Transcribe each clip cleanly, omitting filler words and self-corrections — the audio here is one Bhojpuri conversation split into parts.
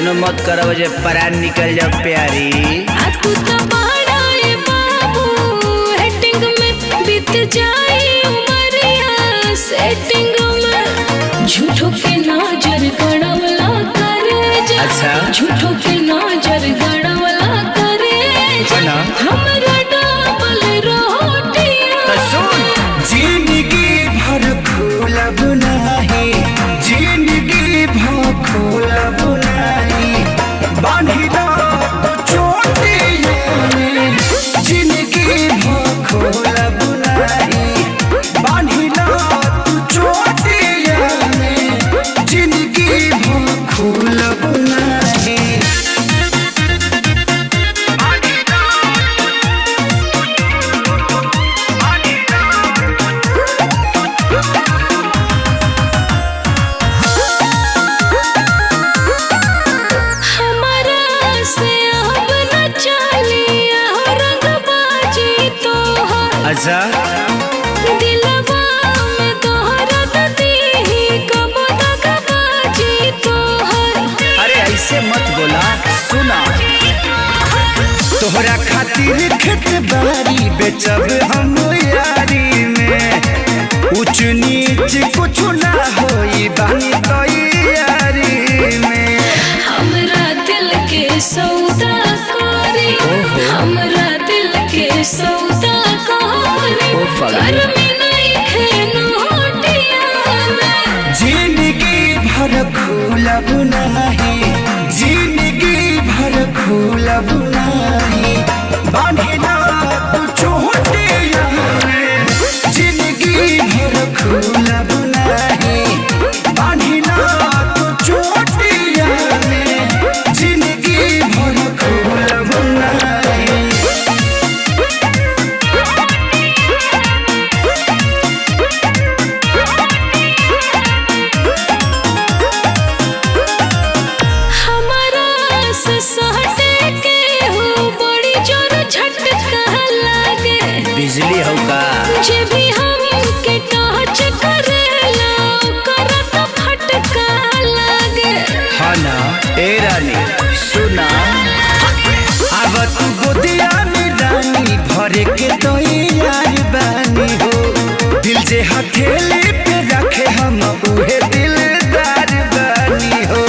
ऐसनो मत करो जे परान निकल जाओ प्यारी। तू तो बड़ा है बाबू हेटिंग में बीत जाए उमरिया सेटिंग में झूठों के नजर गड़वला करे जा। अच्छा झूठों के नजर गड़वला करे जा हमरा डबल रोटियां। तो सुन जिंदगी भर खोलब नाही, जिंदगी भर खोलब नाही, बांधिला तो चोटियों में जिंदगी भर खोलब नाही, बांधिला तो चोटियों में जिंदगी भर खोलब नाही। अच्छा दिलवा में तोहरा दी कब तक बाजी तोहर। अरे ऐसे मत बोला। सुना तोहरा खातिर खेत बारी बेचब हम यारी में, ऊंच नीच कुछ ना होई बानी तैयारी में। हमरा दिल के सौदा करे, हमरा दिल के सौदा करे, घर में नहीं खेनोटिया में। जिंदगी भर खोलब नाही, जिंदगी भर खोलब नाही, बांधिला तू चोटियों में जिंदगी भर खोलब नाही, बांधिला तू चोटियों में जिंदगी भर खोलब नाही। हमरा से सहटे के हो बड़ी जोर झटका लागे, बिजली हो का जे भी हमके टच करेला ओकरा तो फटका लागे। हाँ ना ए रानी सुना अब तू गोदिया में रानी भरे के तो यार बानी हो, दिल जे हथेली पे रखे हम उहे दिलदार बानी हो।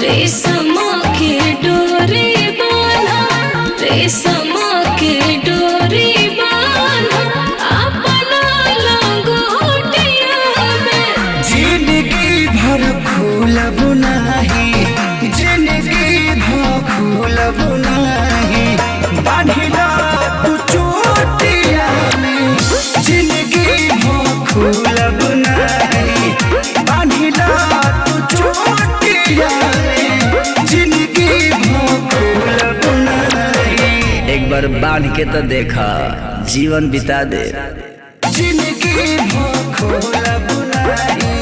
रेशम के डोरी बांधा, रेशम के डोरी बांधा अपना लंगोटिया में। जिंदगी भर खोलब नाही, जिंदगी भर खोलब नाही, बांधिला तू चोटिया में जिंदगी भर खोलब नाही, बांधिला तू चोटिया में जिंदगी भर खोलब नाही। एक बार बांध के तो देखा जीवन बिता दे। जिंदगी भर खोलब नाही।